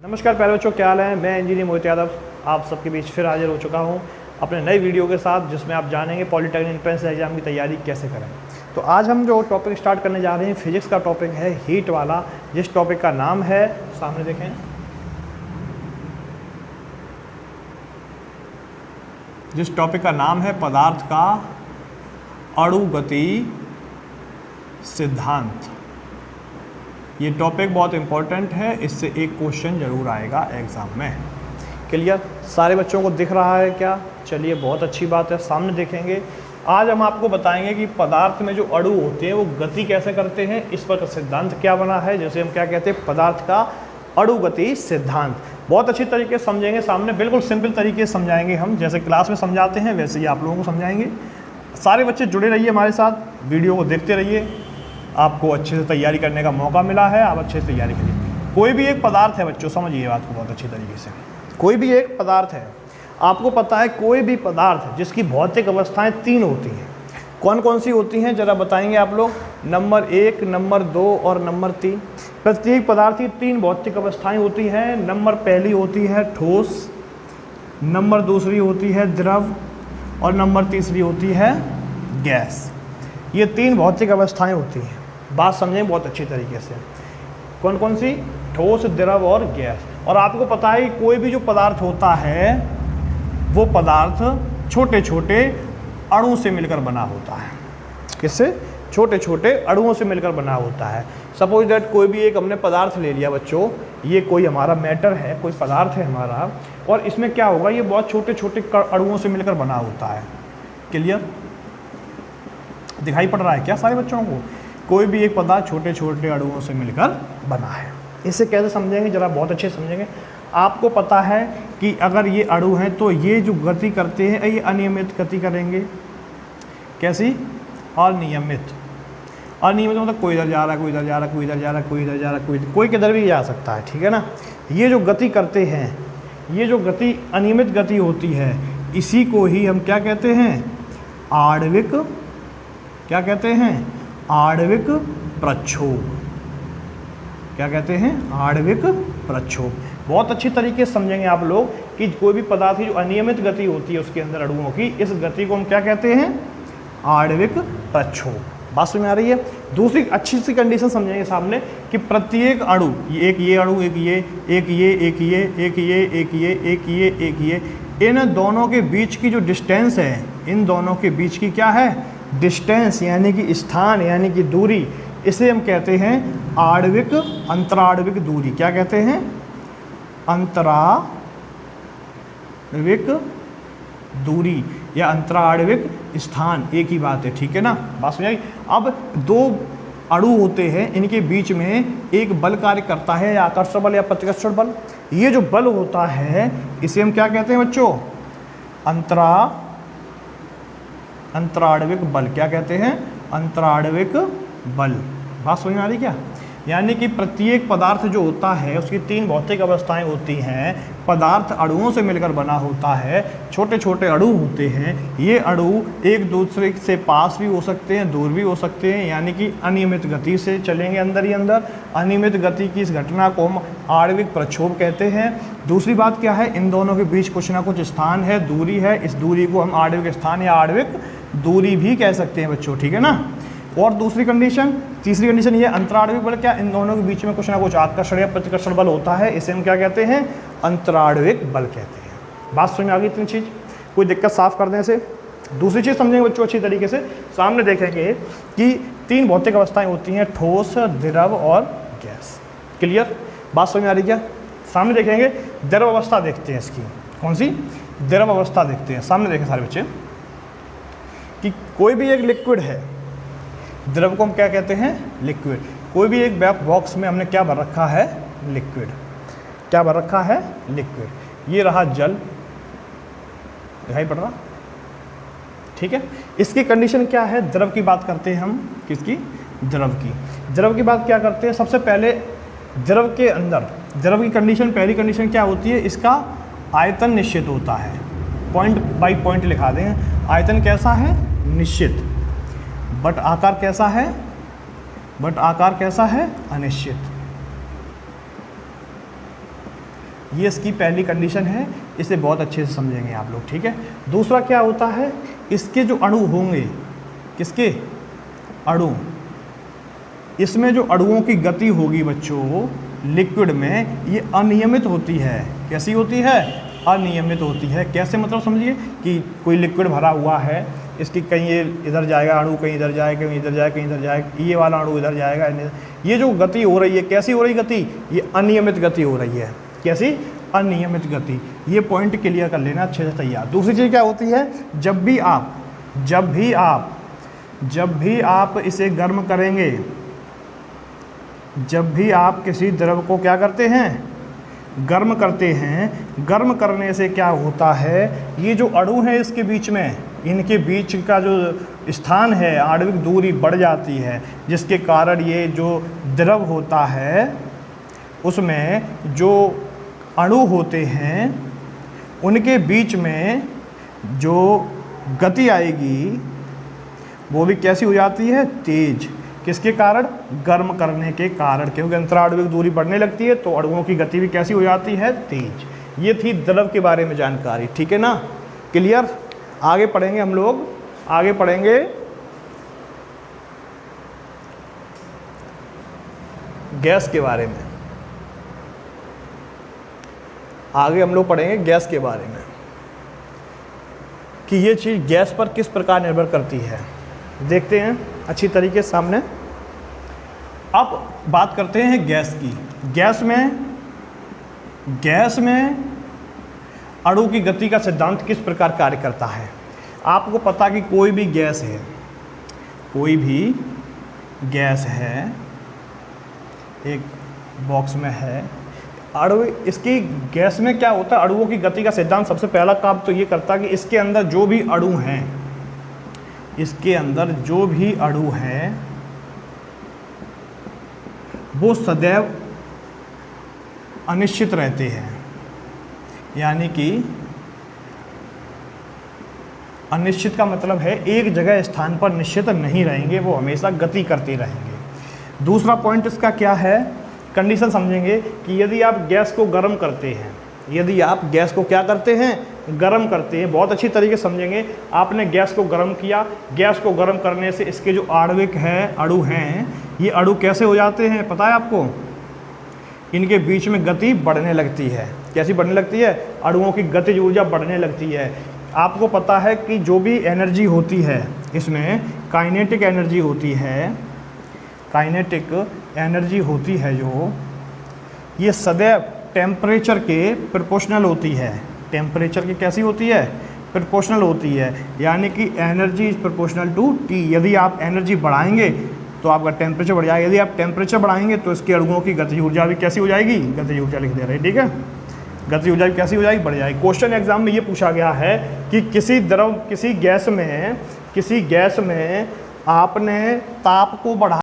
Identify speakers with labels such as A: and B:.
A: नमस्कार प्यारे बच्चों, क्या हाल है। मैं इंजीनियर मोहित यादव आप सबके बीच फिर हाजिर हो चुका हूं अपने नई वीडियो के साथ, जिसमें आप जानेंगे पॉलिटेक्निक एंट्रेंस एग्जाम की तैयारी कैसे करें। तो आज हम जो टॉपिक स्टार्ट करने जा रहे हैं फिजिक्स का टॉपिक है, हीट वाला, जिस टॉपिक का नाम है, सामने देखें, जिस टॉपिक का नाम है पदार्थ का अणुगति सिद्धांत। ये टॉपिक बहुत इंपॉर्टेंट है, इससे एक क्वेश्चन जरूर आएगा एग्जाम में। क्लियर? सारे बच्चों को दिख रहा है क्या? चलिए, बहुत अच्छी बात है, सामने देखेंगे। आज हम आपको बताएंगे कि पदार्थ में जो अणु होते हैं वो गति कैसे करते हैं, इस पर सिद्धांत क्या बना है, जैसे हम क्या कहते हैं, पदार्थ का अणुगति सिद्धांत। बहुत अच्छी तरीके से समझेंगे, सामने बिल्कुल सिंपल तरीके से समझाएंगे हम, जैसे क्लास में समझाते हैं वैसे ही आप लोगों को समझाएंगे। सारे बच्चे जुड़े रहिए हमारे साथ, वीडियो को देखते रहिए, आपको अच्छे से तैयारी करने का मौका मिला है, आप अच्छे से तैयारी करिए। कोई भी एक पदार्थ है बच्चों, समझिए बात को बहुत अच्छी तरीके से। कोई भी एक पदार्थ है, आपको पता है कोई भी पदार्थ जिसकी भौतिक अवस्थाएं 3 होती हैं, कौन कौन सी होती हैं जरा बताएंगे आप लोग। नंबर 1, नंबर 2 और नंबर 3। प्रत्येक पदार्थ की 3 भौतिक अवस्थाएं होती हैं। नंबर पहली होती है ठोस, नंबर दूसरी होती है द्रव और नंबर तीसरी होती है गैस। ये 3 भौतिक अवस्थाएं होती हैं। बात समझें बहुत अच्छी तरीके से, कौन कौन सी? ठोस, द्रव और गैस। और आपको पता है कि कोई भी जो पदार्थ होता है वो पदार्थ छोटे छोटे अणु से मिलकर बना होता है। किससे? छोटे छोटे अणुओं से मिलकर बना होता है। सपोज दैट कोई भी एक हमने पदार्थ ले लिया बच्चों, ये कोई हमारा मैटर है, कोई पदार्थ है हमारा, और इसमें क्या होगा, ये बहुत छोटे छोटे अणुओं से मिलकर बना होता है। क्लियर? दिखाई पड़ रहा है क्या सारे बच्चों को? कोई भी एक पदार्थ छोटे छोटे अणुओं से मिलकर बना है। इसे कैसे समझेंगे जरा, बहुत अच्छे समझेंगे। आपको पता है कि अगर ये अणु हैं तो ये जो गति करते हैं ये अनियमित गति करेंगे। कैसी? अनियमित। अनियमित मतलब कोई इधर जा रहा है, कोई इधर जा रहा है, कोई इधर जा रहा है, कोई इधर जा रहा है, कोई किधर भी जा सकता है, ठीक है ना। ये जो गति करते हैं, ये जो गति अनियमित गति होती है, इसी को ही हम क्या कहते हैं? आणविक। क्या कहते हैं? आणविक प्रक्षोभ। क्या कहते हैं? आणविक प्रक्षोभ। बहुत अच्छी तरीके से समझेंगे आप लोग कि कोई भी पदार्थ की जो अनियमित गति होती है उसके अंदर अणुओं की, इस गति को हम क्या कहते हैं? आणविक प्रक्षोभ। बात समझ में आ रही है? दूसरी अच्छी सी कंडीशन समझेंगे सामने कि प्रत्येक अणु, एक ये अणु, एक ये, एक ये, एक ये, एक ये, एक ये, एक ये, एक ये, इन दोनों के बीच की जो डिस्टेंस है, इन दोनों के बीच की क्या है? डिस्टेंस, यानी कि स्थान, यानी कि दूरी, इसे हम कहते हैं आणविक, अंतराणविक दूरी। क्या कहते हैं? अंतराणविक दूरी या अंतराणविक स्थान, एक ही बात है, ठीक है ना। बात समझ आई? अब 2 अणु होते हैं, इनके बीच में एक बल कार्य करता है, या आकर्षण बल या प्रतिकर्षण बल। ये जो बल होता है इसे हम क्या कहते हैं बच्चों? अंतराणविक बल। क्या कहते हैं? अंतराणविक बल। बात समझ में आ रही क्या? यानी कि प्रत्येक पदार्थ जो होता है उसकी 3 भौतिक अवस्थाएं होती हैं। पदार्थ अणुओं से मिलकर बना होता है, छोटे छोटे अणु होते हैं। ये अणु एक दूसरे से पास भी हो सकते हैं, दूर भी हो सकते हैं, यानी कि अनियमित गति से चलेंगे अंदर ही अंदर। अनियमित गति की इस घटना को हम आणविक प्रक्षोभ कहते हैं। दूसरी बात क्या है? इन दोनों के बीच कुछ ना कुछ स्थान है, दूरी है, इस दूरी को हम आणविक स्थान या आणविक दूरी भी कह सकते हैं बच्चों, ठीक है ना। और दूसरी कंडीशन, तीसरी कंडीशन ये अंतराणविक बल। क्या? इन दोनों के बीच में कुछ ना कुछ आकर्षण या प्रतिकर्षण बल होता है, इसे हम क्या कहते हैं? अंतराणविक बल कहते हैं। बात समझ में आ गई? 3 चीज़, कोई दिक्कत साफ कर दें इसे। दूसरी चीज़ समझेंगे बच्चों अच्छी तरीके से, सामने देखेंगे कि 3 भौतिक अवस्थाएं होती हैं, ठोस, द्रव और गैस। क्लियर? बात समझ में आ रही क्या? सामने देखेंगे, द्रव अवस्था देखते हैं इसकी। कौन सी? द्रव अवस्था देखते हैं। सामने देखें सारे बच्चे कि कोई भी एक लिक्विड है, द्रव को हम क्या कहते हैं? लिक्विड। कोई भी एक बॉक्स में हमने क्या भर रखा है? लिक्विड। क्या भर रखा है? लिक्विड। ये रहा जल, दिखाई पड़ रहा, ठीक है। इसकी कंडीशन क्या है? द्रव की बात करते हैं हम। किसकी? द्रव की। द्रव की बात क्या करते हैं? सबसे पहले द्रव के अंदर, द्रव की कंडीशन, पहली कंडीशन क्या होती है? इसका आयतन निश्चित होता है। पॉइंट बाय पॉइंट लिखा दें। आयतन कैसा है? निश्चित। बट आकार कैसा है? बट आकार कैसा है? अनिश्चित। ये इसकी पहली कंडीशन है, इसे बहुत अच्छे से समझेंगे आप लोग, ठीक है। दूसरा क्या होता है, इसके जो अणु होंगे, किसके अणु, इसमें जो अणुओं की गति होगी बच्चों लिक्विड में, ये अनियमित होती है। कैसी होती है, अनियमित होती है। कैसे, मतलब समझिए कि कोई लिक्विड भरा हुआ है, इसकी कहीं ये इधर जाएगा अणु, कहीं इधर जाएगा, कहीं इधर जाएगा, कहीं इधर जाएगा, ये वाला अणु इधर जाएगा। ये जो गति हो रही है, कैसी हो रही गति, ये अनियमित गति हो रही है। कैसी, अनियमित गति। ये पॉइंट क्लियर कर लेना अच्छे से तैयार। दूसरी चीज़ क्या होती है, जब भी आप इसे गर्म करेंगे, जब भी आप किसी द्रव को क्या करते हैं, गर्म करते हैं, गर्म करने से क्या होता है, ये जो अणु हैं इसके बीच में, इनके बीच का जो स्थान है, आणविक दूरी बढ़ जाती है, जिसके कारण ये जो द्रव होता है उसमें जो अणु होते हैं उनके बीच में जो गति आएगी वो भी कैसी हो जाती है, तेज। किसके कारण, गर्म करने के कारण, क्योंकि अंतराणविक दूरी बढ़ने लगती है तो अणुओं की गति भी कैसी हो जाती है, तेज। ये थी द्रव के बारे में जानकारी, ठीक है ना, क्लियर। आगे पढ़ेंगे हम लोग, आगे पढ़ेंगे गैस के बारे में, आगे हम लोग पढ़ेंगे गैस के बारे में कि ये चीज़ गैस पर किस प्रकार निर्भर करती है। देखते हैं अच्छी तरीके से सामने। अब बात करते हैं गैस की। गैस में अणु की गति का सिद्धांत किस प्रकार कार्य करता है। आपको पता कि कोई भी गैस है, एक बॉक्स में है, अणु, इसकी गैस में क्या होता है, अणुओं की गति का सिद्धांत सबसे पहला काम तो ये करता है कि इसके अंदर जो भी अणु हैं, इसके अंदर जो भी अणु हैं वो सदैव अनिश्चित रहते हैं। यानी कि अनिश्चित का मतलब है एक जगह स्थान पर निश्चित नहीं रहेंगे, वो हमेशा गति करते रहेंगे। दूसरा पॉइंट इसका क्या है, कंडीशन समझेंगे कि यदि आप गैस को गर्म करते हैं, यदि आप गैस को क्या करते हैं, गर्म करते हैं, बहुत अच्छी तरीके से समझेंगे। आपने गैस को गर्म किया, गैस को गर्म करने से इसके जो आणविक हैं, अणु हैं, ये अणु कैसे हो जाते हैं पता है आपको, इनके बीच में गति बढ़ने लगती है। कैसी बढ़ने लगती है, अणुओं की गतिज ऊर्जा बढ़ने लगती है। आपको पता है कि जो भी एनर्जी होती है इसमें काइनेटिक एनर्जी होती है, काइनेटिक एनर्जी होती है जो, ये सदैव टेम्परेचर के प्रोपोर्शनल होती है। टेम्परेचर की कैसी होती है, प्रोपोर्शनल होती है। यानी कि energy is proportional to T. यदि आप एनर्जी बढ़ाएंगे तो आपका टेम्परेचर बढ़ जाएगा, यदि आप टेम्परेचर बढ़ाएंगे तो इसके अणुओं की गतिज ऊर्जा भी कैसी हो जाएगी, गतिज ऊर्जा लिख दे रहे हैं, ठीक है, गतिज ऊर्जा कैसी हो जाएगी, बढ़ जाएगी। क्वेश्चन एग्जाम में ये पूछा गया है कि किसी गैस में आपने ताप को बढ़ा